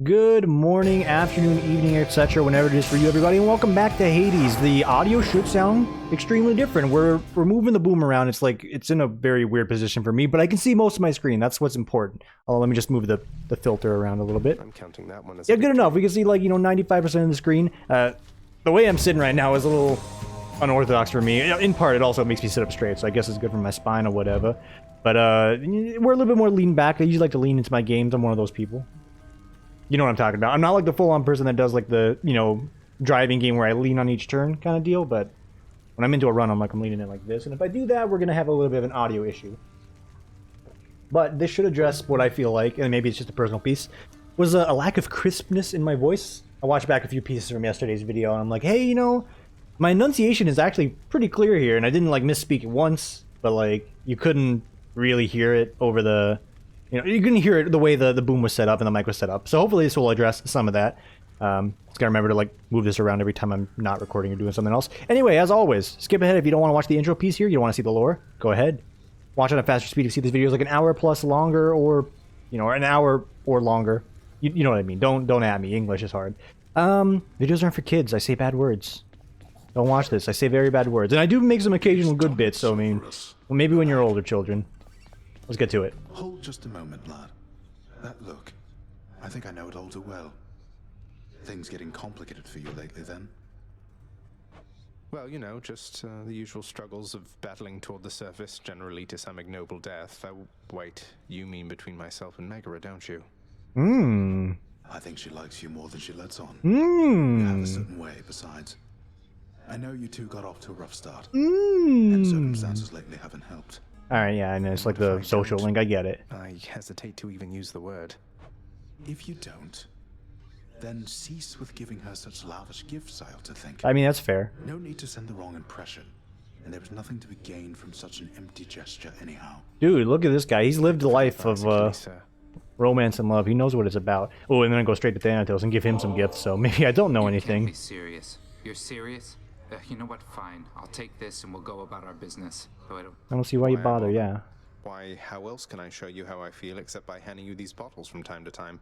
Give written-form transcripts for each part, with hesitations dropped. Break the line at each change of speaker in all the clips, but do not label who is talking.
Good morning, afternoon, evening, etc. Whenever it is for you, everybody, and welcome back to Hades. The audio should sound extremely different. We're moving the boom around. It's like it's in a very weird position for me, but I can see most of my screen. That's what's important. Oh, let me just move the filter around a little bit.
I'm counting that one as
good enough. We can see 95% of the screen. The way I'm sitting right now is a little unorthodox for me. In part, it also makes me sit up straight, so I guess it's good for my spine or whatever. But we're a little bit more lean back. I usually like to lean into my games. I'm one of those people. You know what I'm talking about. I'm not like the full-on person that does like the, driving game where I lean on each turn kind of deal, but when I'm into a run, I'm leaning in like this. And if I do that, we're going to have a little bit of an audio issue. But this should address what I feel like, and maybe it's just a personal piece, was a lack of crispness in my voice. I watched back a few pieces from yesterday's video, and I'm like, hey, my enunciation is actually pretty clear here, and I didn't misspeak it once, but you couldn't really hear it over the... you couldn't hear it the way the boom was set up and the mic was set up. So hopefully this will address some of that. Just gotta remember to move this around every time I'm not recording or doing something else. Anyway, as always, skip ahead if you don't want to watch the intro piece here. You don't want to see the lore. Go ahead. Watch at a faster speed if you see this video is like an hour plus longer, or an hour or longer. You know what I mean. Don't at me. English is hard. Videos aren't for kids. I say bad words. Don't watch this. I say very bad words, and I do make some occasional good bits. So I mean, well, maybe when you're older, children. Let's get to it.
Hold just a moment, lad. That look, I think I know it all too well. Things getting complicated for you lately, then?
Well, just the usual struggles of battling toward the surface, generally to some ignoble death. Wait, you mean between myself and Megara, don't you?
I think she likes you more than she lets on.
You
have a certain way, besides. I know you two got off to a rough start. And circumstances lately haven't helped.
Alright, yeah, I know, it's like the social link, I get it.
I hesitate to even use the word.
If you don't, then cease with giving her such lavish gifts, I ought to think.
I mean, that's fair.
No need to send the wrong impression, and there is nothing to be gained from such an empty gesture anyhow.
Dude, look at this guy. He's lived a life of romance and love. He knows what it's about. Oh, and then I go straight to Thanatos and give him some gifts, so maybe I don't know anything.
You can't be serious. You're serious? You know what? Fine. I'll take this and we'll go about our business. So
I don't see why you bother, yeah.
Why, how else can I show you how I feel except by handing you these bottles from time to time?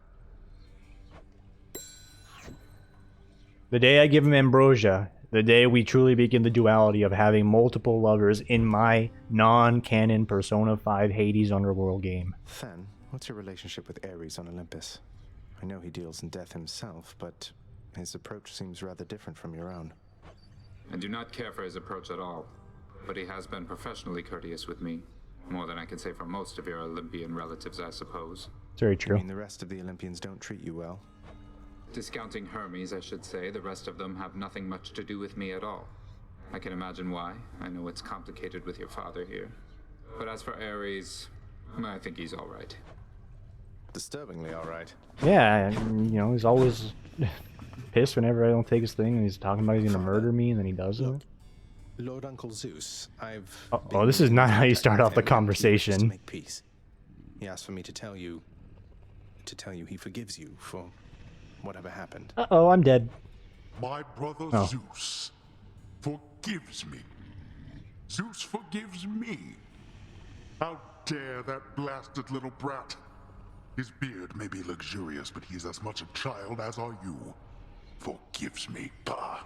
The day I give him ambrosia, the day we truly begin the duality of having multiple lovers in my non-canon Persona 5 Hades Underworld game.
Fen, what's your relationship with Ares on Olympus? I know he deals in death himself, but his approach seems rather different from your own.
I do not care for his approach at all, but he has been professionally courteous with me. More than I can say for most of your Olympian relatives, I suppose.
It's very true.
I mean, the rest of the Olympians don't treat you well.
Discounting Hermes, I should say, the rest of them have nothing much to do with me at all. I can imagine why. I know it's complicated with your father here. But as for Ares, I think he's all right.
Disturbingly all right.
Yeah, he's always pissed whenever I don't take his thing, and he's talking about he's gonna murder me, and then he does it.
Lord Uncle Zeus, I've...
Oh, this is not how you start off the conversation.
To make peace. He asked for me to tell you he forgives you for whatever happened.
Uh-oh, I'm dead.
My brother Zeus forgives me. Zeus forgives me. How dare that blasted little brat? His beard may be luxurious, but he's as much a child as are you. Forgives me, bah.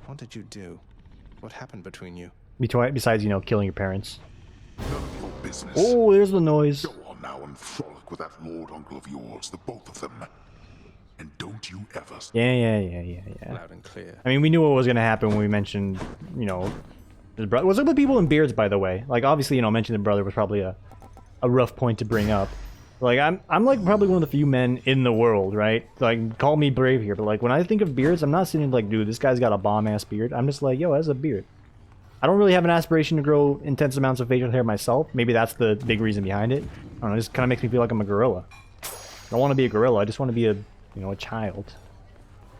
What did you do? What happened between you?
Besides, killing your parents.
None of your business.
Oh, there's the noise.
Go on now and frolic with that lord uncle of yours, the both of them. And don't you ever...
Yeah.
Loud and clear.
I mean, we knew what was going to happen when we mentioned, his brother. What's up with people in beards, by the way? Obviously, mentioning the brother was probably a rough point to bring up. I'm probably one of the few men in the world, right? Call me brave here, but when I think of beards, I'm not sitting dude, this guy's got a bomb-ass beard. I'm just yo, that's a beard. I don't really have an aspiration to grow intense amounts of facial hair myself. Maybe that's the big reason behind it. I don't know, it just kind of makes me feel like I'm a gorilla. I don't want to be a gorilla, I just want to be a child.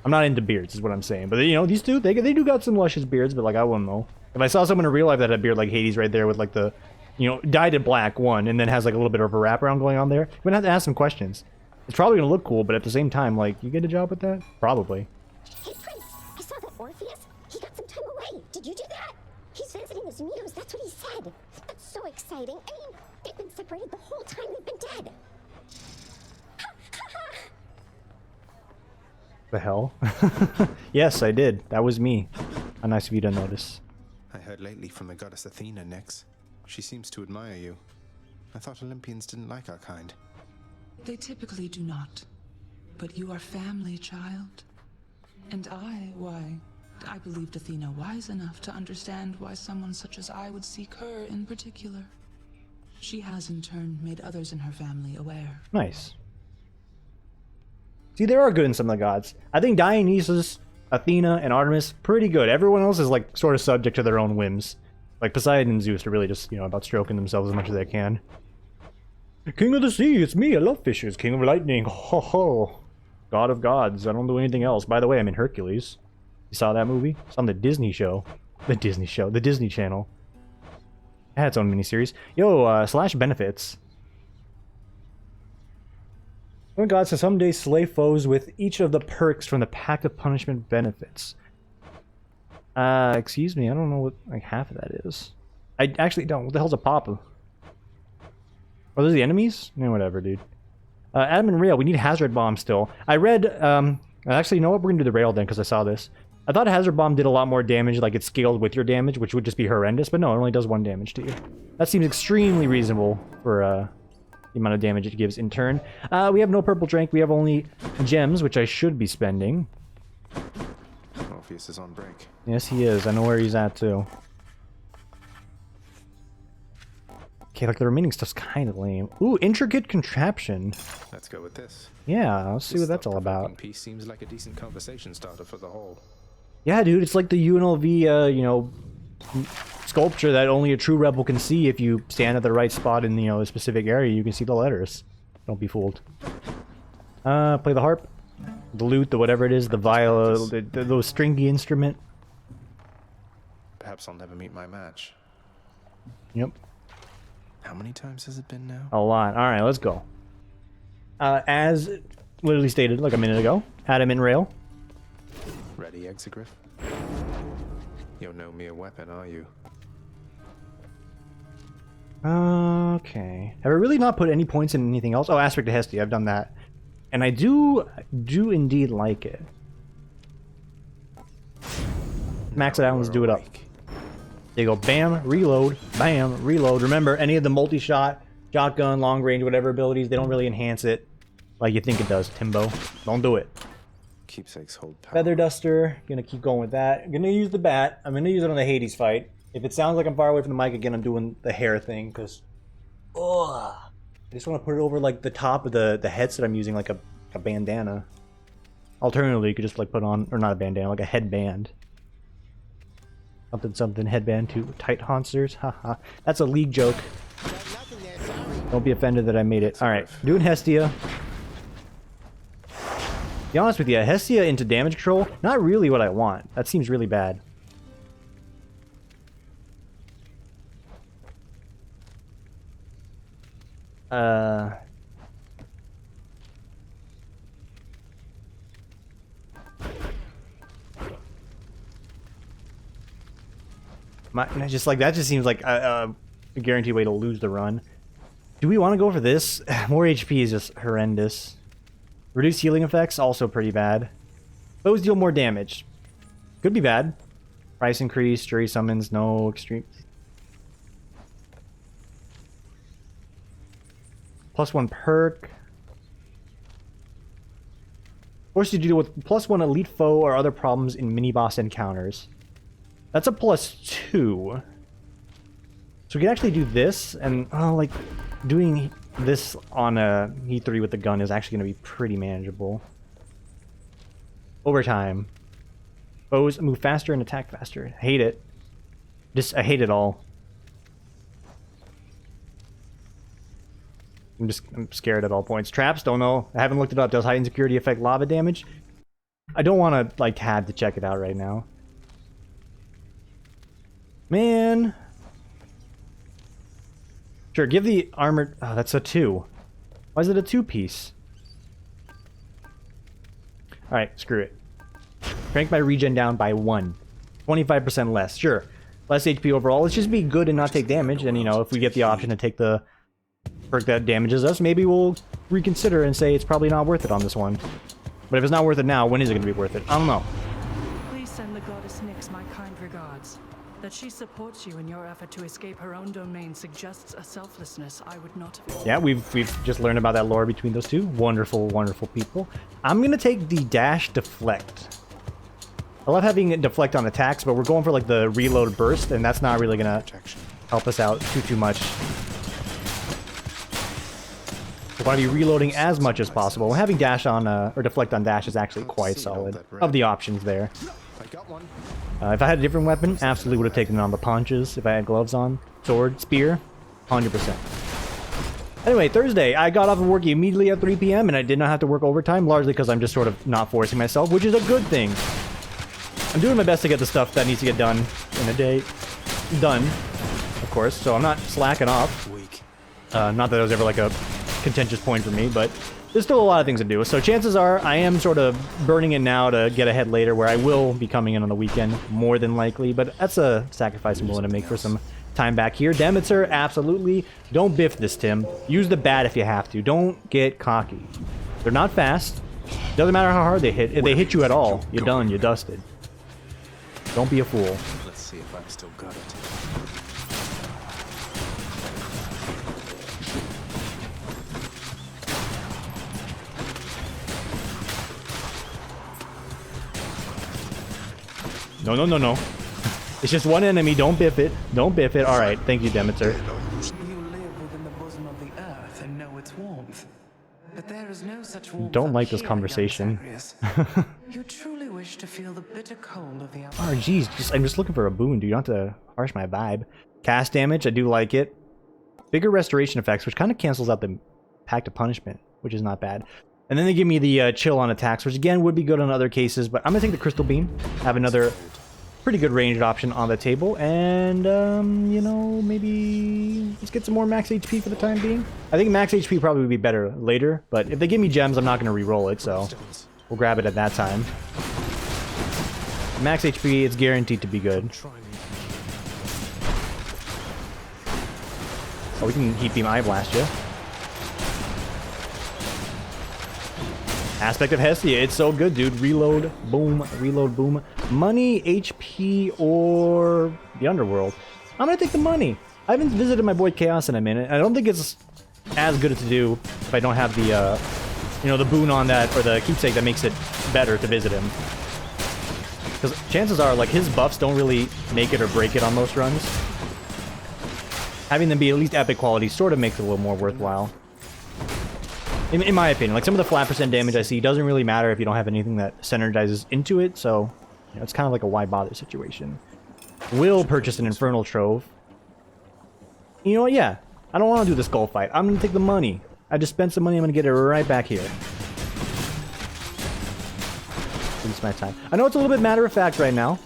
I'm not into beards, is what I'm saying. But, these two, they do got some luscious beards, but, I wouldn't know. If I saw someone in real life that had a beard like Hades right there with, the... dyed it black, one, and then has, a little bit of a wraparound going on there, I'm gonna have to ask some questions. It's probably gonna look cool, but at the same time, you get a job with that? Probably.
Hey, Prince, I saw that Orpheus. He got some time away. Did you do that? He's visiting his muse, that's what he said. That's so exciting. I mean, they've been separated the whole time they've been dead.
The hell? Yes, I did. That was me. How nice of you to notice.
I heard lately from the goddess Athena, Nix. She seems to admire you. I thought Olympians didn't like our kind.
They typically do not. But you are family, child. And I believed Athena wise enough to understand why someone such as I would seek her in particular. She has in turn made others in her family aware.
Nice. See, there are good in some of the gods. I think Dionysus, Athena, and Artemis, pretty good. Everyone else is like sort of subject to their own whims. Like Poseidon and Zeus are really just, you know, about stroking themselves as much as they can. King of the sea, it's me, I love fishes. King of lightning, ho ho. God of gods, I don't do anything else. By the way, I'm in Hercules. You saw that movie? It's on the Disney show. The Disney Channel. It had its own miniseries. Yo, slash benefits. One god says someday slay foes with each of the perks from the Pact of Punishment benefits. Excuse me, I don't know what like half of that is. I actually don't. What the hell's a papa? Are those the enemies? No, whatever, dude. Adam and Rail, we need Hazard Bomb still. I read, actually, you know what? We're gonna do the Rail then, because I saw this. I thought Hazard Bomb did a lot more damage, like it scaled with your damage, which would just be horrendous, but no, it only does 1 damage to you. That seems extremely reasonable for, the amount of damage it gives in turn. We have no purple drink, we have only gems, which I should be spending.
Orpheus is on break.
Yes, he is. I know where he's at, too. Okay, like the remaining stuff's kind of lame. Ooh, intricate contraption.
Let's go with this.
Yeah, let's see what that's all about.
Piece seems like a decent conversation starter for the whole.
Yeah, dude, it's like the UNLV, you know, sculpture that only a true rebel can see. If you stand at the right spot in, you know, a specific area, you can see the letters. Don't be fooled. Play the harp, the lute, the whatever it is, the viol, those stringy instrument.
Perhaps I'll never meet my match.
Yep.
How many times has it been now?
A lot. All right, let's go. As literally stated like a minute ago, Adam and Rail.
Ready, Exegriff? You're no mere weapon, are you?
Okay. Have I really not put any points in anything else? Oh, Aspect of Hestia, I've done that. And I do indeed like it. Max it out and let's do it up. There you go. Bam, reload. Bam, reload. Remember, any of the multi-shot, shotgun, long range, whatever abilities, they don't really enhance it like you think it does, Timbo. Don't do it.
Keepsakes hold power.
Feather Duster. Gonna keep going with that. Gonna use the bat. I'm gonna use it on the Hades fight. If it sounds like I'm far away from the mic again, I'm doing the hair thing, because... I just want to put it over, like, the top of the headset I'm using, like a bandana. Alternatively, you could just, like, put on... Or not a bandana, like a headband. Something headband to tight honsters. Haha. That's a League joke. Don't be offended that I made it. Alright, doing Hestia. To be honest with you, Hestia into damage control, not really what I want. That seems really bad. Just like that just seems like a guaranteed way to lose the run. Do we want to go for this? More HP is just horrendous. Reduced healing effects, also pretty bad. Those deal more damage. Could be bad. Price increase, jury summons, no extreme. +1 perk. Forces you to deal with +1 elite foe or other problems in mini-boss encounters. That's a +2. So we can actually do this, and like doing this on a E3 with the gun is actually going to be pretty manageable. Overtime. Foes move faster and attack faster. Hate it. I hate it all. I'm scared at all points. Traps, don't know. I haven't looked it up. Does heightened security affect lava damage? I don't want to like have to check it out right now. Man. Sure, give the armored... Oh, that's a 2. Why is it a 2-piece? Alright, screw it. Crank my regen down by 1. 25% less. Sure. Less HP overall. Let's just be good and not take damage. And, you know, if we get the option to take the perk that damages us, maybe we'll reconsider and say it's probably not worth it on this one. But if it's not worth it now, when is it going to be worth it? I don't know.
Please send the goddess Nyx my kind regards. That she supports you in your effort to escape her own domain suggests a selflessness I would not have.
Yeah, we've just learned about that lore between those two. Wonderful, wonderful people. I'm going to take the dash deflect. I love having it deflect on attacks, but we're going for like the reload burst, and that's not really going to help us out too much. We want to be reloading as much as possible. Having dash on, or deflect on dash is actually quite solid of the options there.
I got one.
If I had a different weapon, absolutely would have taken it on the punches. If I had gloves on, sword, spear, 100%. Anyway, Thursday, I got off of work immediately at 3 p.m. and I did not have to work overtime, largely because I'm just sort of not forcing myself, which is a good thing. I'm doing my best to get the stuff that needs to get done in a day done, of course, so I'm not slacking off. Not that it was ever like a contentious point for me, but there's still a lot of things to do. So chances are I am sort of burning it now to get ahead later, where I will be coming in on the weekend, more than likely, but that's a sacrifice I'm willing to make for some time back here. Demeter, absolutely. Don't biff this, Tim. Use the bat if you have to. Don't get cocky. They're not fast. Doesn't matter how hard they hit. If they hit you at all, you're done. You're dusted. Don't be a fool.
Let's see if I've still got it.
No, no, no, no. It's just one enemy. Don't biff it. Don't biff it. All right. Thank you, Demeter.
You live within the bosom of the earth and know its warmth. But there is no such warmth.
Don't
up
like this
here,
conversation.
young Zagreus. You truly wish to feel the bitter cold of the
Oh, geez. I'm just looking for a boon, dude. You don't have to harsh my vibe. Cast damage. I do like it. Bigger restoration effects, which kind of cancels out the Pact of Punishment, which is not bad. And then they give me the chill on attacks, which again would be good in other cases, but I'm going to take the Crystal Beam. Have another pretty good ranged option on the table, and, you know, maybe let's get some more max HP for the time being. I think max HP probably would be better later, but if they give me gems, I'm not going to re-roll it, so we'll grab it at that time. Max HP, it's guaranteed to be good. Oh, we can Heat Beam Eye Blast you. Aspect of Hestia, it's so good, dude. Reload, boom, reload, boom. Money, HP, or the Underworld. I'm gonna take the money. I haven't visited my boy Chaos in a minute. I don't think it's as good to do if I don't have the, you know, the boon on that, or the keepsake that makes it better to visit him. Because chances are, like, his buffs don't really make it or break it on most runs. Having them be at least epic quality sort of makes it a little more worthwhile. In my opinion, like, some of the flat percent damage I see doesn't really matter if you don't have anything that synergizes into it, so, you know, it's kind of like a why bother situation. Will purchase an Infernal Trove. You know what, yeah, I don't want to do the skull fight. I'm going to take the money. I just spent some money, I'm going to get it right back here. Waste my time. I know it's a little bit matter-of-fact right now.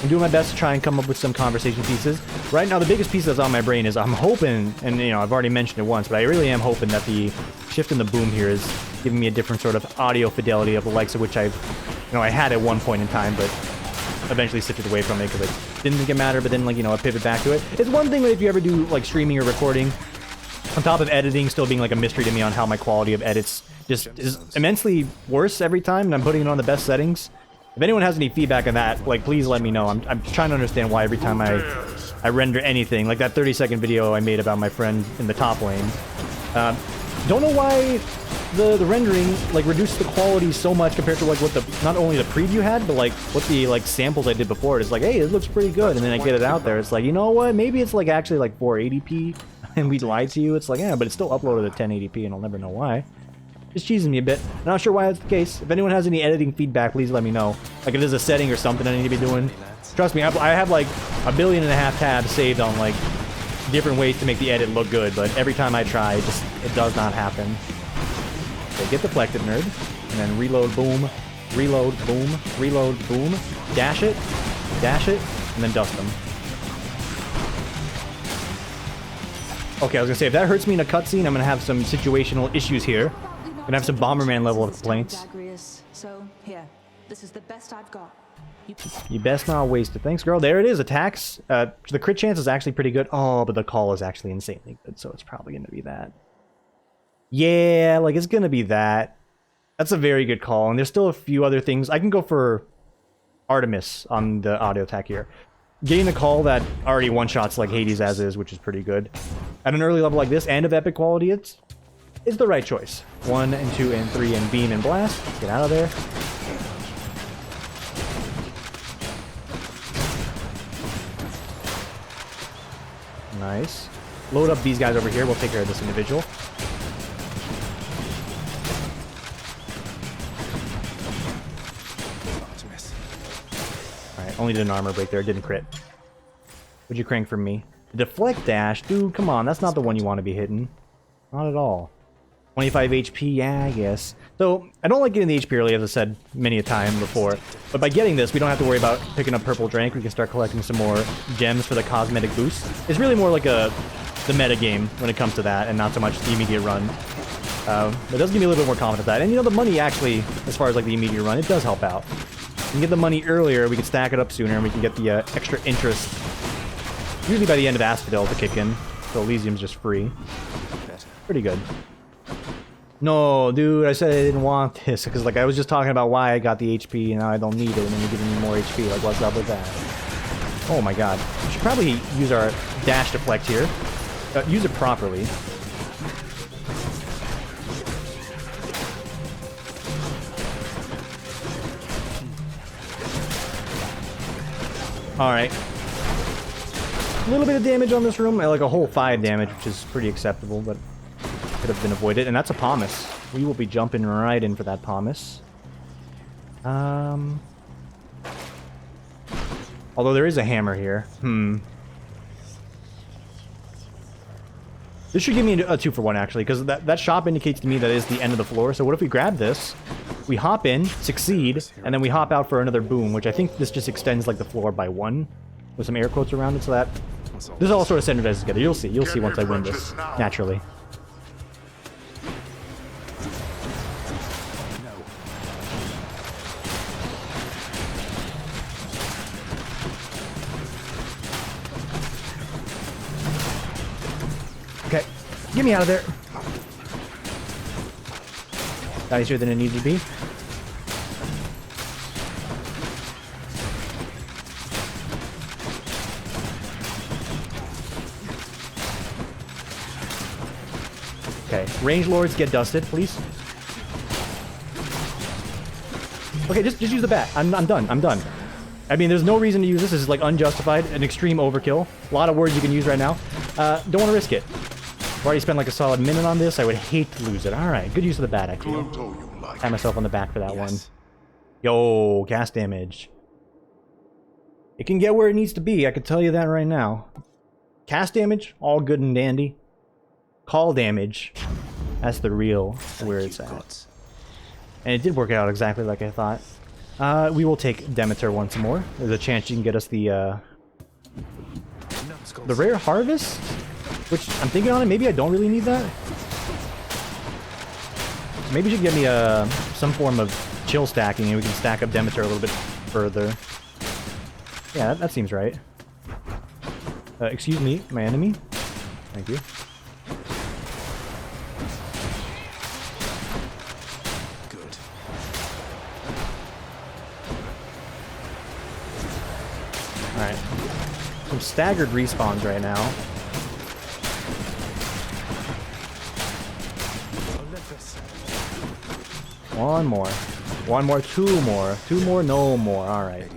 I'm doing my best to try and come up with some conversation pieces. Right now, the biggest piece that's on my brain is I'm hoping, and you know, I've already mentioned it once, but I really am hoping that the shift in the boom here is giving me a different sort of audio fidelity of the likes of which I had at one point in time, but eventually sifted away from it because I didn't think it mattered, but then, like, you know, I pivot back to it. It's one thing if you ever do, like, streaming or recording, on top of editing still being, like, a mystery to me on how my quality of edits just is immensely worse every time, and I'm putting it on the best settings. If anyone has any feedback on that, like, please let me know. I'm trying to understand why every time I render anything, like that 30-second video I made about my friend in the top lane. Don't know why the rendering, like, reduced the quality so much compared to, like, what the, not only the preview had, but, like, what the, like, samples I did before. It's like, hey, it looks pretty good, and then I get it out there. It's like, you know what? Maybe it's, like, actually, like, 480p, and we'd lie to you. It's like, yeah, but it's still uploaded at 1080p, and I'll never know why. Just cheesing me a bit. Not sure why that's the case. If anyone has any editing feedback, please let me know. Like, if there's a setting or something I need to be doing. Trust me, I have like 1.5 billion tabs saved on, like, different ways to make the edit look good, but every time I try, it does not happen. So get deflected, nerd. And then reload, boom. Reload, boom. Reload, boom. Dash it, and then dust them. Okay, I was gonna say, if that hurts me in a cutscene, I'm gonna have some situational issues here. Gonna have some Bomberman level of complaints.
So, here, this is the best I've got.
You best not waste it. Thanks, girl. There it is. Attacks. The crit chance is actually pretty good. Oh, but the call is actually insanely good, so it's probably gonna be that. Yeah, like, it's gonna be that. That's a very good call, and there's still a few other things. I can go for Artemis on the auto attack here. Getting the call that already one-shots like Hades as is, which is pretty good. At an early level like this, and of epic quality, it's the right choice. 1 and 2 and 3 and beam and blast. Get out of there. Nice. Load up these guys over here. We'll take care of this individual. Alright, only did an armor break there. Didn't crit. What'd you crank from me? The deflect dash? Dude, come on. That's not the one you want to be hitting. Not at all. 25 HP? Yeah, I guess. So, I don't like getting the HP early, as I said many a time before. But by getting this, we don't have to worry about picking up Purple Drank. We can start collecting some more gems for the cosmetic boost. It's really more like the meta game when it comes to that, and not so much the immediate run. It does give me a little bit more confidence in that. And you know, the money actually, as far as like the immediate run, it does help out. We can get the money earlier, we can stack it up sooner, and we can get the extra interest, usually by the end of Asphodel, to kick in. So Elysium's just free. Pretty good. No, dude, I said I didn't want this, because like I was just talking about why I got the HP, and now I don't need it, and then you're giving me more HP. Like, what's up with that? Oh my god. We should probably use our dash deflect here. Use it properly. Alright. A little bit of damage on this room, like a whole 5 damage, which is pretty acceptable, but could have been avoided. And that's a Pomace. We will be jumping right in for that Pomace. Although there is a hammer here. This should give me a 2-for-1, actually, because that shop indicates to me that is the end of the floor. So what if we grab this, we hop in, succeed, and then we hop out for another boom, which I think this just extends like the floor by 1, with some air quotes around it, so that this all sort of synergizes together. You'll see once I win this, naturally. Okay, get me out of there. Got easier than it needed to be. Okay, range lords get dusted, please. Okay, just use the bat. I'm done. I'm done. I mean, there's no reason to use this. This is like unjustified, an extreme overkill. A lot of words you can use right now. Don't want to risk it. I've already spent like a solid minute on this. I would hate to lose it. Alright, good use of the bat, I feel. Pat myself on the back for that one. Yo, cast damage. It can get where it needs to be, I can tell you that right now. Cast damage, all good and dandy. Call damage, that's the real where it's at. And it did work out exactly like I thought. We will take Demeter once more. There's a chance you can get us the rare harvest? Which, I'm thinking on it, maybe I don't really need that. Maybe you should give me some form of chill stacking and we can stack up Demeter a little bit further. Yeah, that seems right. Excuse me, my enemy. Thank you.
Good.
Alright. Some staggered respawns right now. One more. One more, 2 more. 2 more, no more. Alright.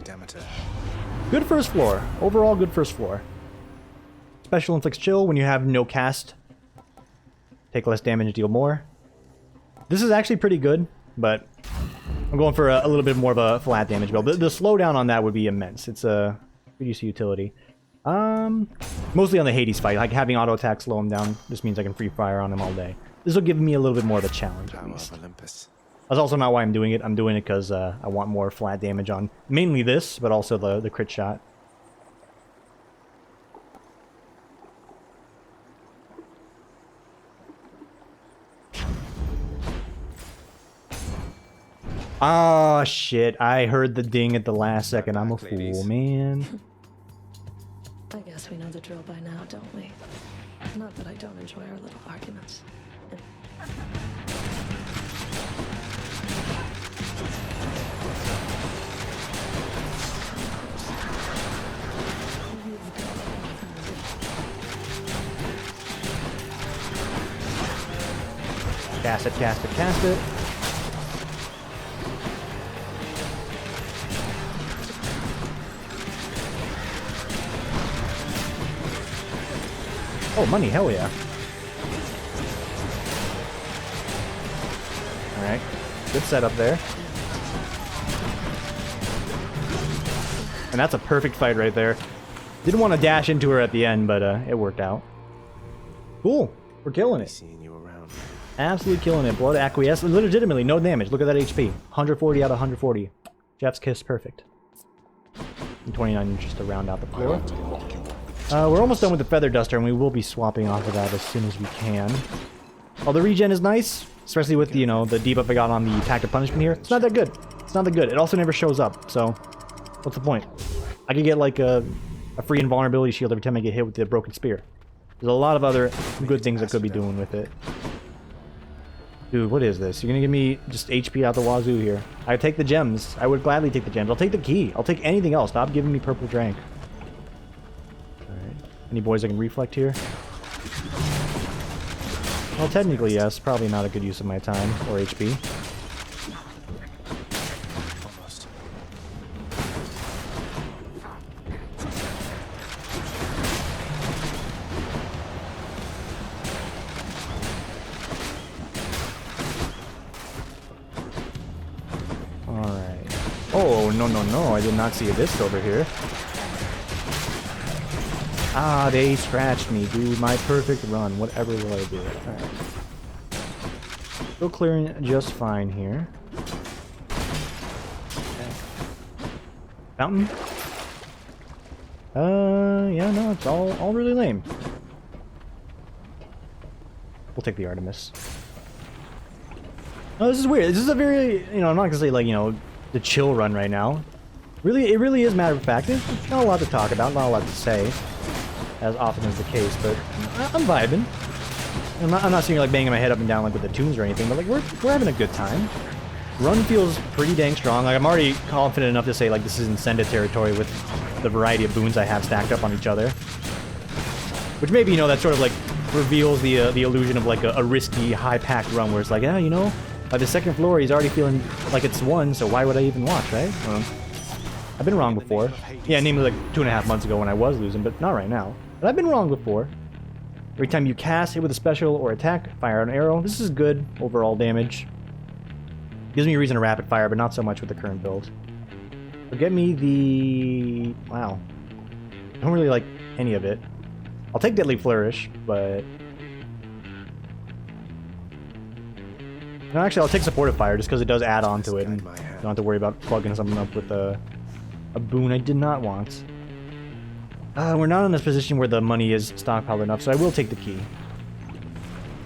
Good first floor. Overall, good first floor. Special inflicts chill when you have no cast. Take less damage, deal more. This is actually pretty good, but I'm going for a little bit more of a flat damage build. The slowdown on that would be immense. It's a good use of utility. Mostly on the Hades fight. Like having auto attack slow him down just means I can free fire on him all day. This will give me a little bit more of a challenge at least. That's also not why I'm doing it. I'm doing it because I want more flat damage on mainly this, but also the crit shot. Ah, shit. I heard the ding at the last second. I'm a fool, man.
I guess we know the drill by now, don't we? Not that I don't enjoy our little arguments.
Cast it, cast it, cast it. Oh, money, hell yeah. Alright, good setup there. And that's a perfect fight right there. Didn't want to dash into her at the end, but it worked out. Cool, we're killing it.
Seeing you around.
Absolutely killing it. Blood acquiesce, legitimately, no damage. Look at that HP. 140 out of 140. Jeff's kiss, perfect. And 29 just to round out the floor. We're almost done with the Feather Duster, and we will be swapping off of that as soon as we can. While the regen is nice, especially with, you know, the debuff I got on the Pact of Punishment here, it's not that good. It's not that good. It also never shows up, so what's the point? I could get, like, a free invulnerability shield every time I get hit with the Broken Spear. There's a lot of other good things I could be doing with it. Dude, what is this? You're gonna give me just HP out the wazoo here. I take the gems. I would gladly take the gems. I'll take the key. I'll take anything else. Stop giving me purple drank. Alright. Any boys I can reflect here? Well, technically, yes. Probably not a good use of my time or HP.
Almost.
Alright. Oh, no, no, no. I did not see a disc over here. Ah, they scratched me, dude. My perfect run. Whatever will I do? Alright. Still clearing just fine here. Fountain? Yeah, no, it's all really lame. We'll take the Artemis. Oh, this is weird. This is a very, you know, I'm not gonna say, like, you know, the chill run right now. Really, it really is matter of fact. There's not a lot to talk about, not a lot to say, as often is the case, but I'm vibing. I'm not seeing like banging my head up and down like with the tunes or anything, but like we're having a good time. Run feels pretty dang strong. Like I'm already confident enough to say like this is Incenda territory with the variety of boons I have stacked up on each other. Which maybe, you know, that sort of like reveals the illusion of like a risky high-packed run where it's like, yeah, you know, by the second floor he's already feeling like it's won, so why would I even watch, right? I've been wrong before. Yeah, namely like 2.5 months ago when I was losing, but not right now. But I've been wrong before. Every time you cast, hit with a special or attack, fire an arrow. This is good overall damage. Gives me a reason to rapid fire, but not so much with the current build. So get me the... Wow. I don't really like any of it. I'll take Deadly Flourish, but... No, actually, I'll take Supportive Fire just because it does add on to it. And don't have to worry about plugging something up with a boon I did not want. We're not in a position where the money is stockpiled enough, so I will take the key.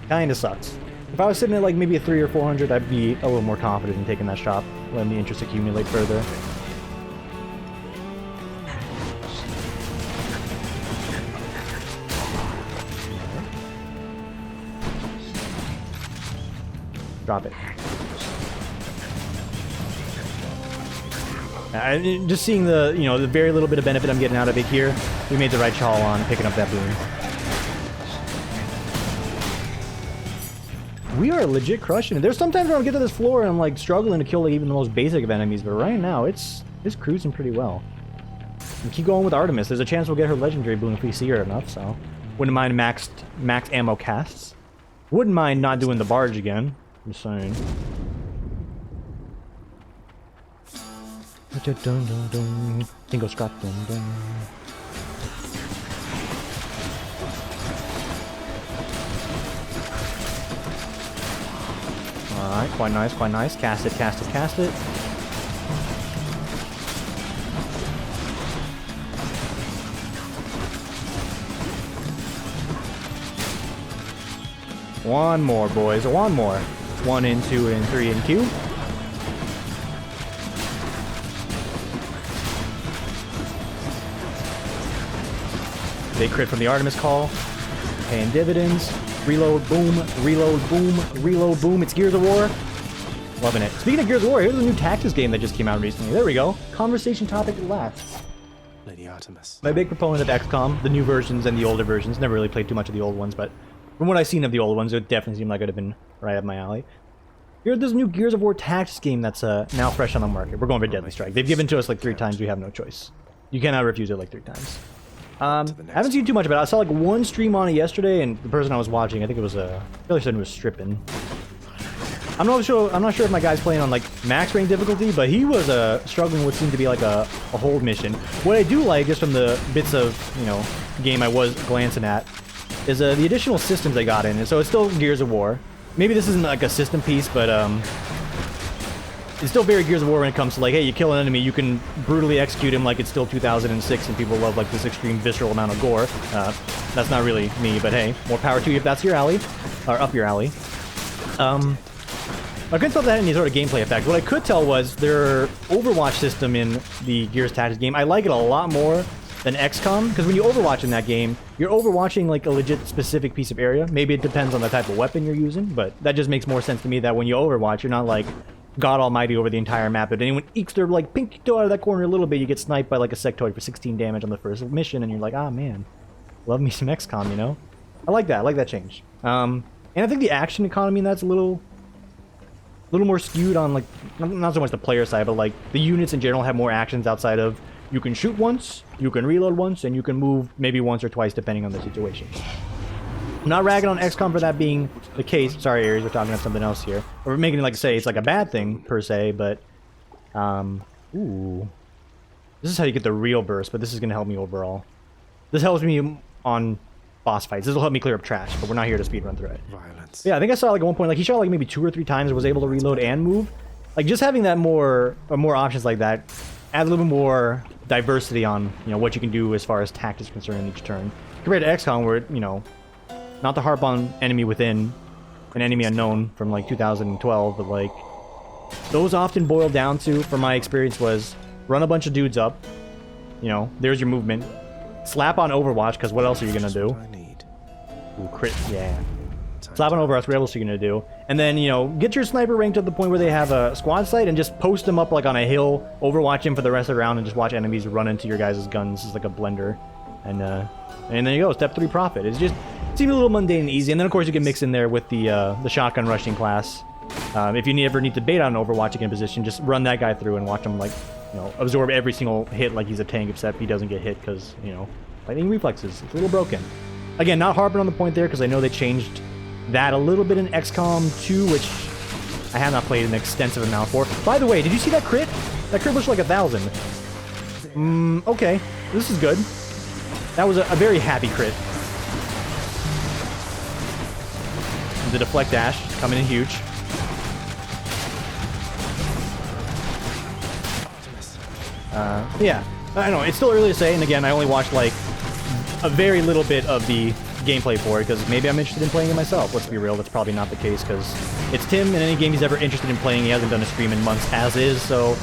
Kinda sucks. If I was sitting at like maybe a 300 or 400, I'd be a little more confident in taking that shot, letting the interest accumulate further. Drop it. Just seeing the, you know, the very little bit of benefit I'm getting out of it here, we made the right call on picking up that boon. We are legit crushing it. There's sometimes where I'll get to this floor and I'm like struggling to kill like, even the most basic of enemies, but right now it's cruising pretty well. And keep going with Artemis. There's a chance we'll get her legendary boon if we see her enough, so wouldn't mind max ammo casts. Wouldn't mind not doing the barge again. I'm just saying. Tingle scrap dun dun. Alright, quite nice, quite nice. Cast it, cast it, cast it. One more, boys. One more. 1 and 2 and 3 and Q. They crit from the Artemis call. Paying dividends. Reload, boom, reload, boom, reload, boom. It's Gears of War. Loving it. Speaking of Gears of War, here's a new tactics game that just came out recently. There we go. Conversation topic at last.
Lady Artemis.
I'm a big proponent of XCOM, the new versions and the older versions. Never really played too much of the old ones, but From what I've seen of the old ones, it definitely seemed like it would have been right up my alley. Here's this new Gears of War Tactics game that's now fresh on the market. We're going for Deadly Strike. They've given to us like 3 times. We have no choice. You cannot refuse it like 3 times. I haven't seen too much about it. I saw like one stream on it yesterday, and the person I was watching, I think it was Taylor said it was stripping. I'm not sure if my guy's playing on like max rank difficulty, but he was struggling with what seemed to be like a hold mission. What I do like, just from the bits of game I was glancing at, is the additional systems they got in it. So it's still Gears of War. Maybe this isn't like a system piece, but it's still very Gears of War when it comes to like, hey, you kill an enemy, you can brutally execute him like it's still 2006 and people love like this extreme visceral amount of gore. That's not really me, but hey, more power to you if that's your alley, or up your alley. I couldn't tell if that had any sort of gameplay effect. What I could tell was their Overwatch system in the Gears Tactics game. I like it a lot more than XCOM, because when you Overwatch in that game, you're overwatching like a legit specific piece of area. Maybe it depends on the type of weapon you're using, but that just makes more sense to me that when you Overwatch, you're not like God Almighty over the entire map. If anyone ekes their like pinky toe out of that corner a little bit, you get sniped by like a sectoid for 16 damage on the first mission, and you're like, ah man, love me some XCOM, you know? I like that. I like that change. And I think the action economy in that's a little more skewed on like not so much the player side, but like the units in general have more actions outside of you can shoot once, you can reload once, and you can move maybe once or twice depending on the situation. I'm not ragging on XCOM for that being the case. Sorry, Ares, we're talking about something else here. We're making it like say it's like a bad thing per se, but ooh, this is how you get the real burst. But this is gonna help me overall. This helps me on boss fights. This will help me clear up trash, but we're not here to speedrun through it.
Violence.
Yeah, I think I saw like at one point like he shot like maybe 2 or 3 times and was able to reload and move. Like just having that more options like that adds a little bit more diversity on what you can do as far as tactics is concerned in each turn compared to XCOM, where not to harp on enemy within an enemy unknown from like 2012, but like those often boil down to, from my experience, was run a bunch of dudes up, there's your movement, slap on Overwatch, because what else are you gonna do? Ooh, crit, yeah. Slap on Overwatch, what else are you gonna do? And then, get your sniper ranked to the point where they have a squad sight and just post them up like on a hill, Overwatch him for the rest of the round, and just watch enemies run into your guys' guns. It's like a blender. And there you go, step 3 profit. It's just seems a little mundane and easy. And then of course you can mix in there with the shotgun rushing class. If you ever need to bait on Overwatch in position, just run that guy through and watch him like, absorb every single hit like he's a tank, except he doesn't get hit because, fighting reflexes. It's a little broken. Again, not harping on the point there because I know they changed that a little bit in XCOM 2, which I have not played an extensive amount for. By the way, did you see that crit? That crit looks like 1,000. Okay, this is good. That was a very happy crit. The deflect dash coming in huge. Yeah, I know it's still early to say, and again, I only watched like a very little bit of the gameplay for it because maybe I'm interested in playing it myself. Let's be real, that's probably not the case because it's Tim, and any game he's ever interested in playing, he hasn't done a stream in months as is, so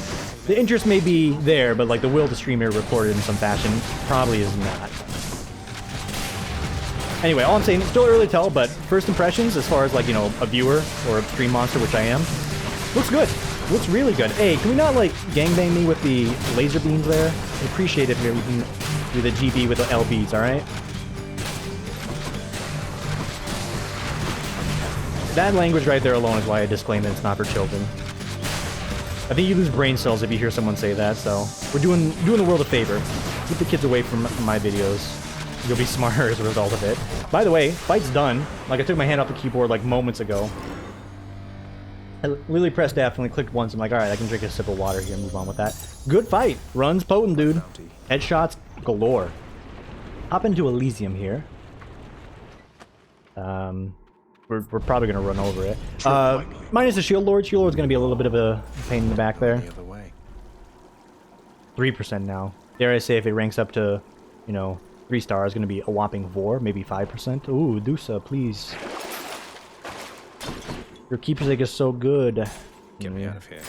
the interest may be there, but like the will to stream or record it in some fashion probably is not. Anyway, all I'm saying, it's still early to tell, but first impressions as far as like, a viewer or a stream monster, which I am, looks good. Looks really good. Hey, can we not like gangbang me with the laser beams there? I appreciate it if we can do the GB with the LBs, alright? That language right there alone is why I disclaim that it's not for children. I think you lose brain cells if you hear someone say that, so we're doing the world a favor. Keep the kids away from my videos. You'll be smarter as a result of it. By the way, fight's done. Like, I took my hand off the keyboard like moments ago. I literally pressed F and only clicked once. I'm like, alright, I can drink a sip of water here and move on with that. Good fight. Runs potent, dude. Headshots galore. Hop into Elysium here. We're probably going to run over it. Minus the Shield Lord. Shield Lord's going to be a little bit of a pain in the back there. 3% now. Dare I say if it ranks up to, 3 stars, going to be a whopping 4, maybe 5%. Ooh, Dusa, please. Your keepsake is so good.
Get me out of here.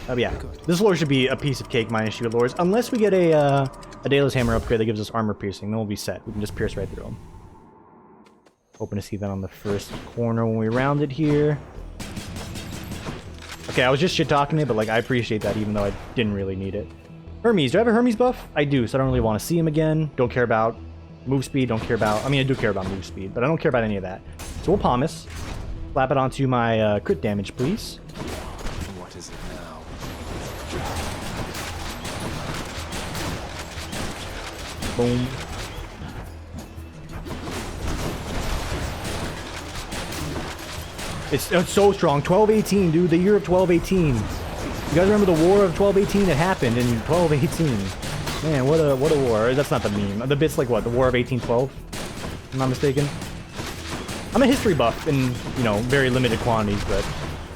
Oh yeah, this lore should be a piece of cake minus Shield Lords, unless we get a Daedalus Hammer upgrade that gives us armor piercing. Then we'll be set. We can just pierce right through them. Hoping to see that on the first corner when we round it here. Okay, I was just shit-talking it, but like I appreciate that even though I didn't really need it. Hermes, do I have a Hermes buff? I do, so I don't really want to see him again. Don't care about Move speed, don't care about. I mean, I do care about move speed, but I don't care about any of that. So we'll Palmas. Slap it onto my crit damage, please.
What is it now?
Boom. It's so strong. 1218, dude. The year of 1218. You guys remember the war of 1218 that happened in 1218? Man, what a war. That's not the meme. The bit's like what? The War of 1812? If I'm not mistaken. I'm a history buff in, you know, very limited quantities, but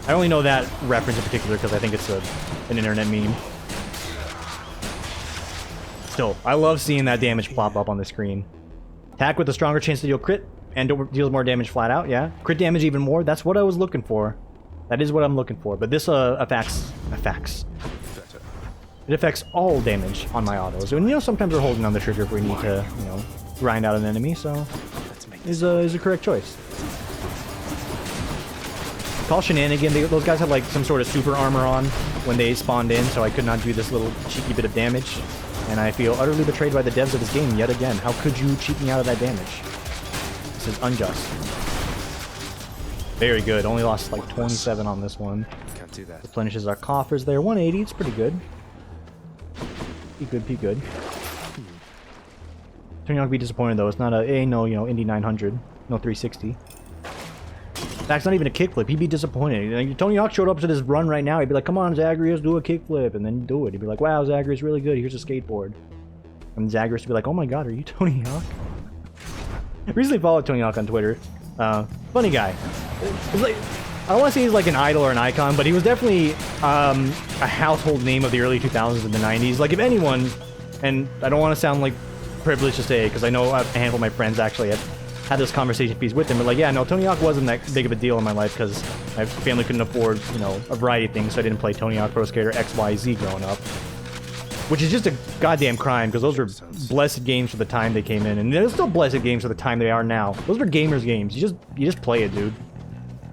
I only know that reference in particular because I think it's an internet meme. Still, I love seeing that damage plop up on the screen. Attack with a stronger chance to deal crit and deals more damage flat out, yeah. Crit damage even more, that's what I was looking for. That is what I'm looking for, but this affects. It affects all damage on my autos. And you know, sometimes we're holding on the trigger if we need to, you know, grind out an enemy, so is a correct choice. Call shenanigan, those guys had like some sort of super armor on when they spawned in, so I could not do this little cheeky bit of damage. And I feel utterly betrayed by the devs of this game yet again. How could you cheat me out of that damage? This is unjust. Very good. Only lost like 27 on this one.
Can't do that.
Replenishes our coffers there. 180. It's pretty good. Be good. Tony Hawk be disappointed though. It's not no, you know, Indy 900. No 360. That's not even a kickflip. He'd be disappointed. Like, Tony Hawk showed up to this run right now. He'd be like, "Come on, Zagreus, do a kickflip," and then do it. He'd be like, "Wow, Zagreus, really good. Here's a skateboard." And Zagreus would be like, "Oh my God, are you Tony Hawk?" I recently followed Tony Hawk on Twitter. Funny guy. It's like, I don't want to say he's like an idol or an icon, but he was definitely a household name of the early 2000s and the 90s. Like, if anyone, and I don't want to sound like privileged to say, because I know a handful of my friends actually have had this conversation piece with him, but like, yeah, no, Tony Hawk wasn't that big of a deal in my life because my family couldn't afford, you know, a variety of things, so I didn't play Tony Hawk Pro Skater XYZ growing up. Which is just a goddamn crime, because those were blessed games for the time they came in, and they're still blessed games for the time they are now. Those were gamers games. You just play it, dude.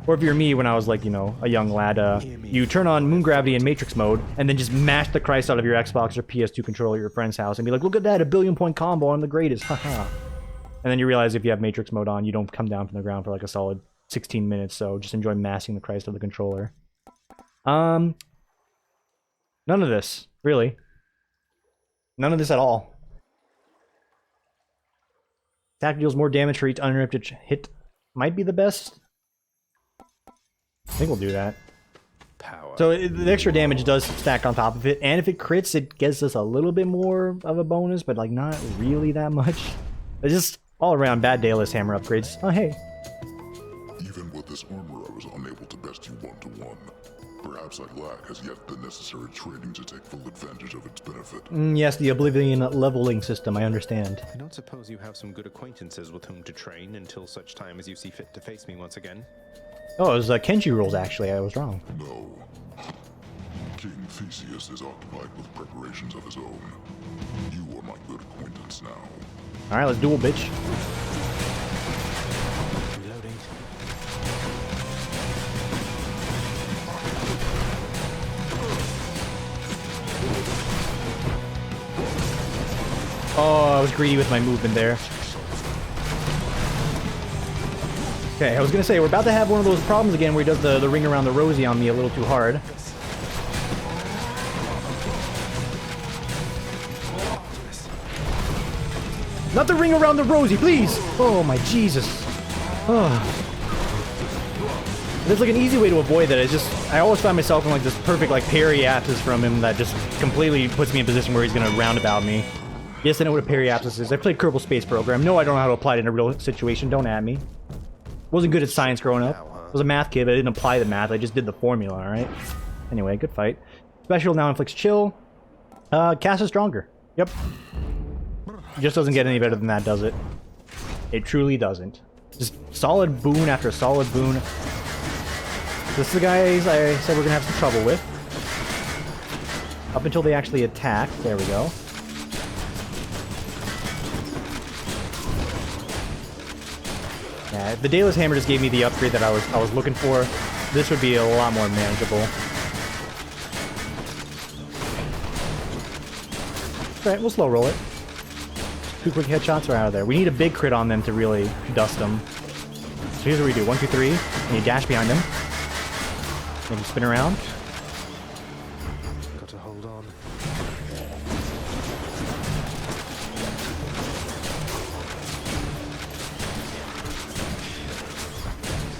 Or if you're me when I was like, you know, a young lad, you turn on Moon Gravity in Matrix mode, and then just mash the Christ out of your Xbox or PS2 controller at your friend's house, and be like, "Look at that, a 1,000,000,000 combo, I'm the greatest, haha." And then you realize if you have Matrix mode on, you don't come down from the ground for like a solid 16 minutes, so just enjoy mashing the Christ of the controller. None of this, really. None of this at all. Attack deals more damage for each uninterrupted hit. Might be the best. I think we'll do that.
Power.
So the extra damage does stack on top of it, and if it crits, it gives us a little bit more of a bonus, but like not really that much. It's just all around bad Daedalus hammer upgrades. Oh hey.
Even with this armor, I was unable to best you 1-to-1. Perhaps I lack as yet the necessary training to take full advantage of its benefit.
Yes, the Oblivion leveling system, I understand.
I don't suppose you have some good acquaintances with whom to train until such time as you see fit to face me once again?
Oh, it was Kenji rules, actually. I was wrong.
No. King Theseus is occupied with preparations of his own. You are my good acquaintance now.
Alright, let's duel, bitch.
Reloading.
Oh, I was greedy with my movement there. Okay, I was gonna say, we're about to have one of those problems again where he does the ring around the rosy on me a little too hard. Not the ring around the rosy, please! Oh my Jesus. Oh. There's like an easy way to avoid that. It's just, I always find myself in like this perfect like parry abscess from him that just completely puts me in a position where he's gonna roundabout me. Yes, I know what a parry abscess is. I played Kerbal Space Program. No, I don't know how to apply it in a real situation. Don't at me. Wasn't good at science growing up. I was a math kid, but I didn't apply the math. I just did the formula, alright? Anyway, good fight. Special now inflicts chill. Cast is stronger. Yep. It just doesn't get any better than that, does it? It truly doesn't. Just solid boon after solid boon. This is the guys I said we're gonna have some trouble with. Up until they actually attack. There we go. Yeah, if the Daedalus Hammer just gave me the upgrade that I was looking for, this would be a lot more manageable. Alright, we'll slow roll it. 2 quick headshots are out of there. We need a big crit on them to really dust them. So here's what we do. 1, 2, 3. And you dash behind them. Maybe spin around.
Got to hold on.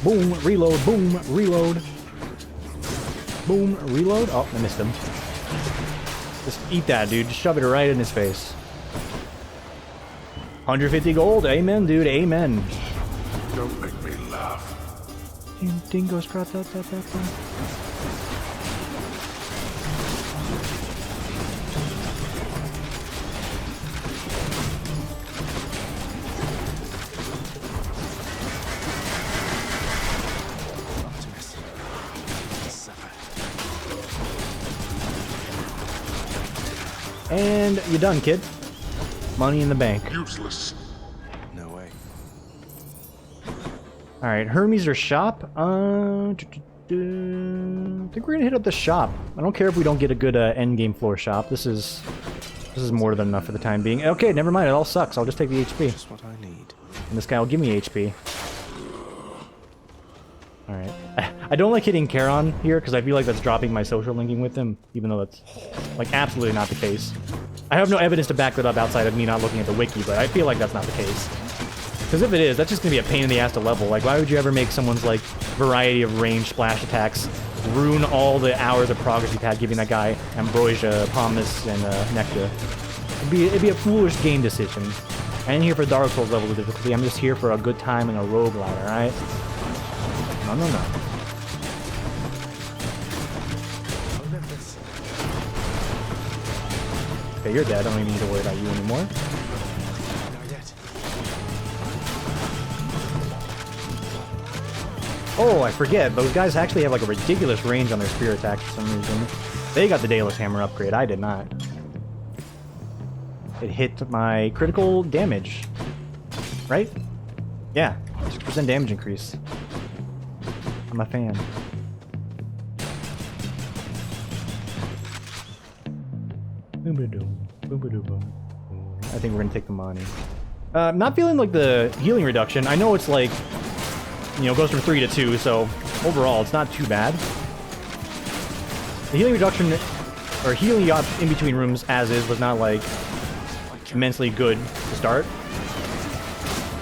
Boom, reload, boom, reload. Boom, reload. Oh, I missed him. Just eat that, dude. Just shove it right in his face. 150 gold. Amen, dude. Amen.
Don't make me laugh.
Dingoes, crap, And you're done, kid. Money in the bank.
Useless.
No way.
Alright, Hermes or shop? I think we're gonna hit up the shop. I don't care if we don't get a good end game floor shop. This is more than enough for the time being. Okay, never mind. It all sucks. I'll just take the HP.
Just what I need.
And this guy will give me HP. Alright. I don't like hitting Charon here because I feel like that's dropping my social linking with him, even though that's like absolutely not the case. I have no evidence to back that up outside of me not looking at the wiki, but I feel like that's not the case. Because if it is, that's just going to be a pain in the ass to level. Like, why would you ever make someone's, like, variety of ranged splash attacks ruin all the hours of progress you've had giving that guy Ambrosia, Pomace, and Nectar? It'd be a foolish game decision. I ain't here for Dark Souls level of difficulty. I'm just here for a good time and a roguelite, alright? No, no, no. Okay, you're dead. I don't even need to worry about you anymore. Oh, I forget. Those guys actually have like a ridiculous range on their spear attacks for some reason. They got the Daedalus Hammer upgrade. I did not. It hit my critical damage. Right? Yeah. 6% damage increase. I'm a fan. I think we're gonna take the money. I'm not feeling like the healing reduction. I know it's like, you know, goes from 3 to 2, so overall it's not too bad. The healing reduction, or healing in between rooms as is, was not like immensely good to start.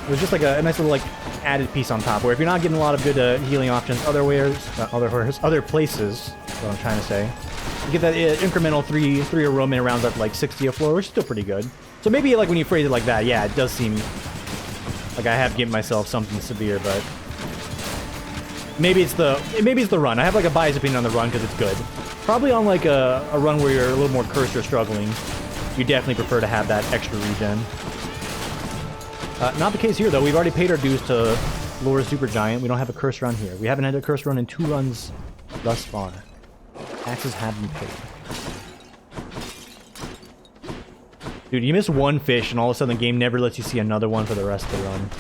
It was just like a nice little like added piece on top, where if you're not getting a lot of good healing options other places, what I'm trying to say, you get that incremental 3 Roman rounds up like 60 a floor, which is still pretty good. So maybe like when you phrase it like that, yeah, it does seem like I have given myself something severe, but maybe it's the run. I have like a biased opinion on the run because it's good. Probably on like a run where you're a little more cursed or struggling, you definitely prefer to have that extra regen. Not the case here though. We've already paid our dues to Lure Supergiant. We don't have a curse run here. We haven't had a curse run in 2 runs thus far. Taxes have been paid. Dude, you miss 1 fish and all of a sudden the game never lets you see another one for the rest of the run.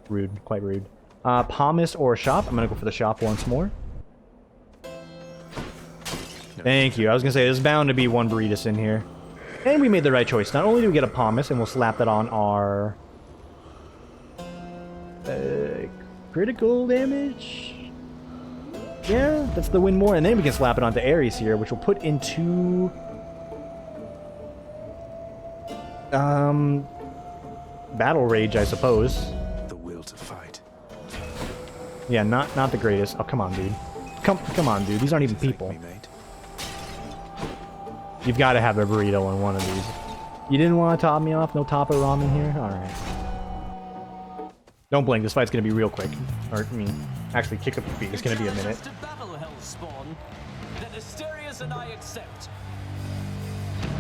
Rude. Quite rude. Pomace or shop? I'm gonna go for the shop once more. Thank you. I was gonna say, there's bound to be one Burritos in here. And we made the right choice. Not only do we get a Pomace, and we'll slap that on our... critical damage? Yeah, that's the win more. And then we can slap it onto Ares here, which will put into... Battle Rage, I suppose.
The will to fight.
Yeah, not the greatest. Oh, come on, dude. Come on, dude. These aren't even people. You've got to have a burrito on one of these. You didn't want to top me off? No Tapa ramen here? Alright. Don't blink. This fight's going to be real quick. Or, I mean, actually, kick up your feet. It's going to be a minute.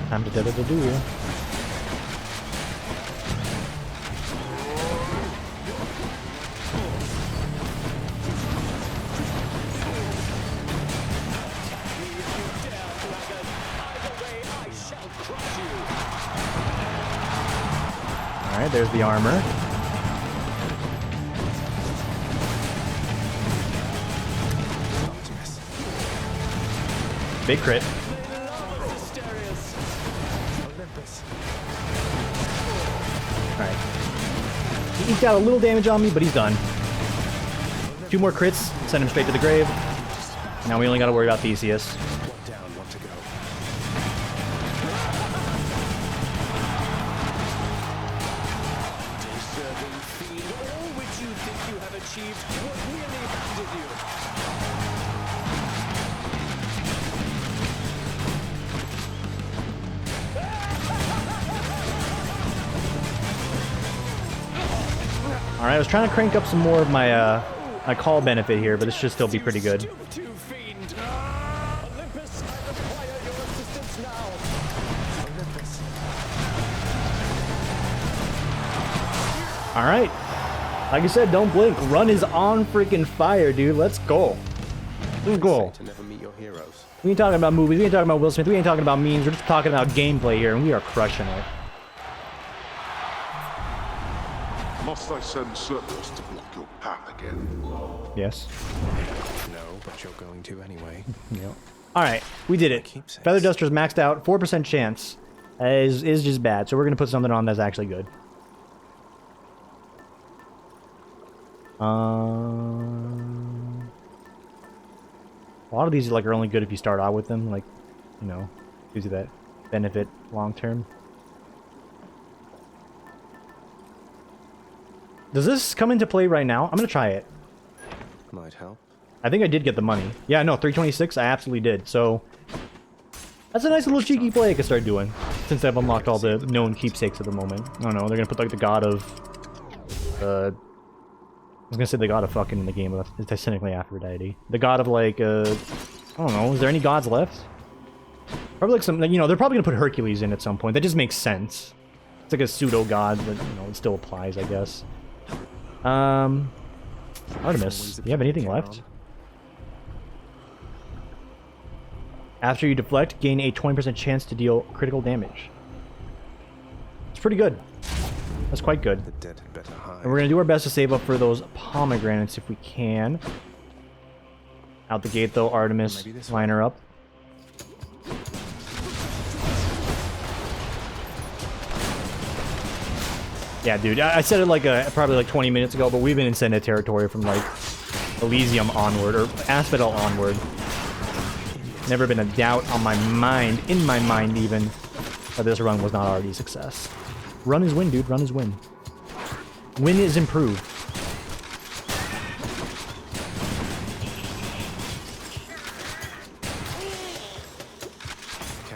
Time to do here. Alright, there's the armor. Big crit. Alright. He eked out a little damage on me, but he's done. 2 more crits, send him straight to the grave. Now we only gotta worry about Theseus.
One down, one to go. Deserving fiend, all which you think you have achieved was merely handed you.
Alright, I was trying to crank up some more of my my call benefit here, but this should still be pretty good.
Olympus, I require your assistance now. Olympus.
Alright. Like I said, don't blink. Run is on freaking fire, dude. Let's go. Let's go.
To never meet your heroes.
We ain't talking about movies, we ain't talking about Will Smith, we ain't talking about memes, we're just talking about gameplay here, and we are crushing it.
Must I send Cerberus to block your path again?
Yes.
No, but you're going to anyway.
Yep. Alright, we did it. Feather Duster's maxed out, 4% chance. Is just bad, so we're gonna put something on that's actually good. A lot of these are only good if you start out with them, gives you that benefit long term. Does this come into play right now? I'm gonna try it.
Might help.
I think I did get the money. Yeah, no, 326, I absolutely did. So that's a nice little cheeky play I could start doing, since I've unlocked all the known keepsakes at the moment. I don't know, they're gonna put the god of I was gonna say the god of fucking in the game, but it's technically Aphrodite. The god of I don't know, is there any gods left? Probably some, they're probably gonna put Hercules in at some point. That just makes sense. It's like a pseudo god, but it still applies, I guess. Artemis, do you have anything left? After you deflect, gain a 20% chance to deal critical damage. It's pretty good. That's quite good.
The dead had better hide.
And we're gonna do our best to save up for those pomegranates if we can. Out the gate though, Artemis, line her up. Yeah, dude, I said it probably 20 minutes ago, but we've been in Senate territory from Elysium onward, or Asphodel onward. Never been a doubt on my mind, in my mind even, that this run was not already a success. Run is win, dude, run is win. Win is improved.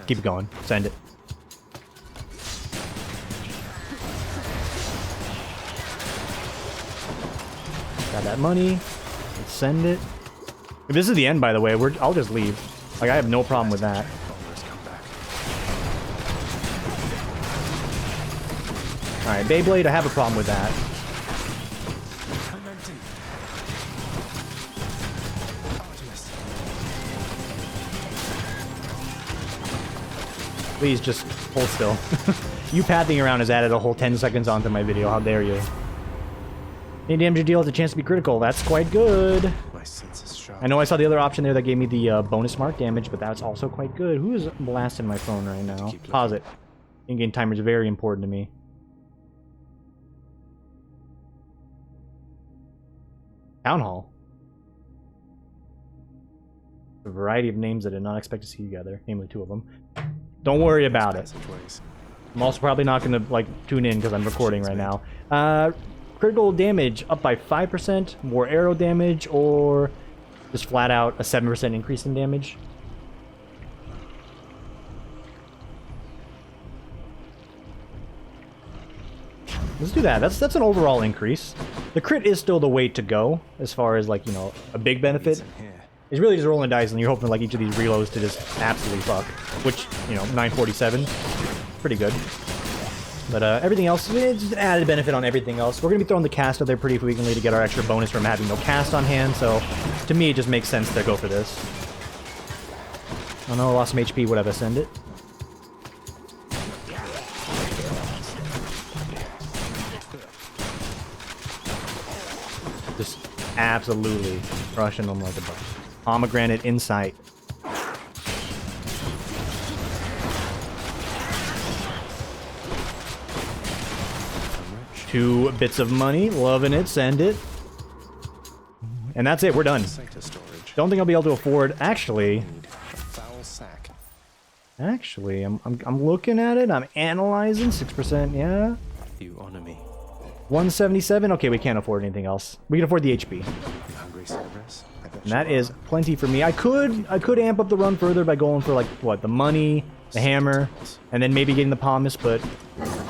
Keep it going, send it. Got that money. Let's send it. If this is the end, by the way, I'll just leave. I have no problem with that. Alright, Beyblade, I have a problem with that. Please just hold still. You pathing around has added a whole 10 seconds onto my video. How dare you? Any damage you deal has a chance to be critical. That's quite good.
My sense is sharp.
I know I saw the other option there that gave me the bonus mark damage, but that's also quite good. Who is blasting my phone right now? Pause it. In-game timer is very important to me. Town Hall. A variety of names I did not expect to see together, namely 2 of them. Don't worry about it. I'm also probably not going to tune in because I'm recording right now. Critical damage up by 5%, more arrow damage, or just flat out a 7% increase in damage. Let's do that. That's an overall increase. The crit is still the way to go as far as a big benefit. It's really just rolling dice and you're hoping each of these reloads to just absolutely fuck. Which, 947, pretty good. But everything else, it's just an added benefit on everything else. We're going to be throwing the cast out there pretty frequently to get our extra bonus from having no cast on hand, so to me it just makes sense to go for this. Oh no, I lost some HP, whatever, send it. Just absolutely crushing them like a bus. Pomegranate Insight. 2 bits of money. Loving it. Send it. And that's it. We're done. Don't think I'll be able to afford... Actually... Actually, I'm looking at it. I'm analyzing. 6%, yeah.
You honor me.
177. Okay, we can't afford anything else. We can afford the HP.
You hungry, Cerberus?
And that is plenty for me. I could amp up the run further by going for, like, what, the money, the hammer, and then maybe getting the Palmas, but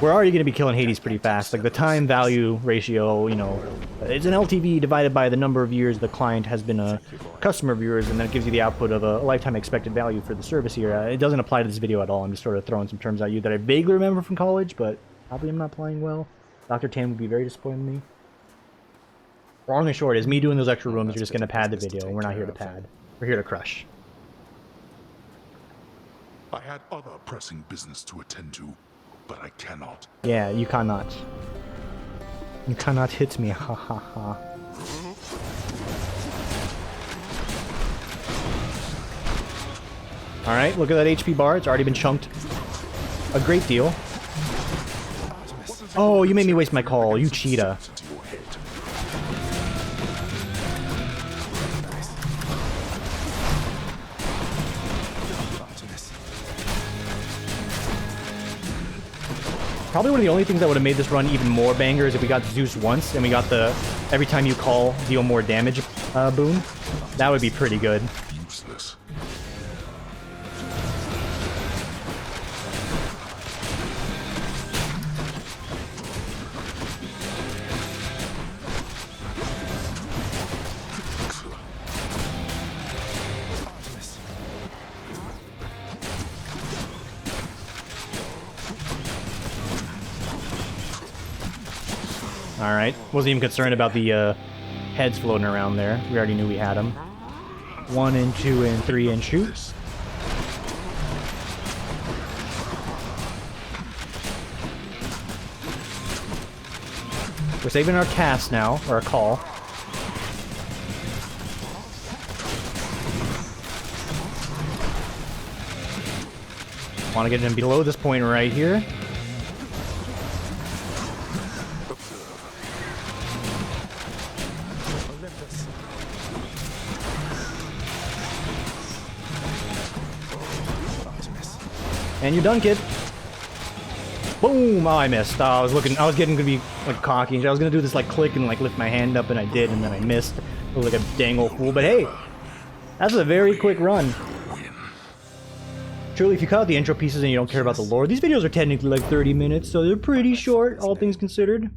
we're already going to be killing Hades pretty fast. Like, the time-value ratio, you know, it's an LTV divided by the number of years the client has been a customer of yours, and then it gives you the output of a lifetime expected value for the service here. It doesn't apply to this video at all. I'm just sort of throwing some terms at you that I vaguely remember from college, but probably I'm not applying well. Dr. Tan would be very disappointed in me. Long and short is me doing those extra rooms are just going to pad the video, and we're not here to pad. We're here to crush.
I had other pressing business to attend to, but I cannot.
Yeah, you cannot. You cannot hit me, ha ha ha. Alright, look at that HP bar. It's already been chunked a great deal. Oh, you made me waste my call, you cheetah. Probably one of the only things that would have made this run even more banger is if we got Zeus once and we got the every time you call deal more damage boon. That would be pretty good.
Useless.
Alright, wasn't even concerned about the heads floating around there. We already knew we had them. 1 and 2 and 3 and shoot. We're saving our cast now, or a call. Want to get him below this point right here. And you're done, kid. Boom! Oh, I missed. I was getting to be like cocky. I was gonna do this like click and like lift my hand up, and I did, and then I missed. I was like a dang old fool. But hey, that's a very quick run. Truly, if you cut out the intro pieces and you don't care about the lore, these videos are technically like 30 minutes, so they're pretty short, all things considered.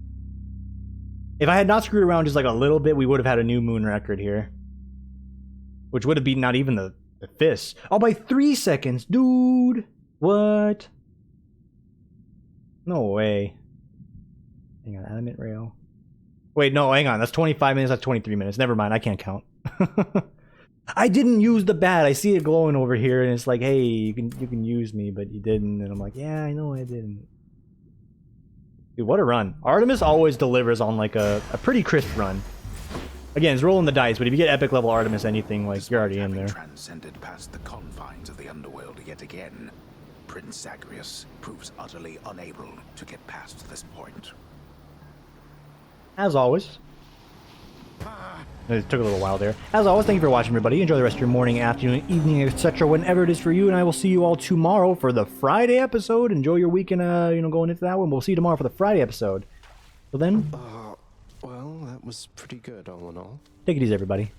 If I had not screwed around just like a little bit, we would have had a new moon record here, which would have beaten not even the fist. Oh, by 3 seconds, dude. What? No way. Hang on, animate rail. Wait, no, hang on. That's 25 minutes. That's 23 minutes. Never mind. I can't count. I didn't use the bat. I see it glowing over here, and it's like, hey, you can use me, but you didn't. And I'm like, yeah, I know I didn't. Dude, what a run. Artemis always delivers on like a pretty crisp run. Again, it's rolling the dice, but if you get epic level Artemis anything, like, you're already in there.
Transcended past the confines of the underworld yet again, Prince Zagreus proves utterly unable to get past this point.
As always. It took a little while there. As always, thank you for watching, everybody. Enjoy the rest of your morning, afternoon, evening, etc., whenever it is for you, and I will see you all tomorrow for the Friday episode. Enjoy your weekend, going into that one. We'll see you tomorrow for the Friday episode. Till then,
Well, that was pretty good, all in all.
take it easy, everybody.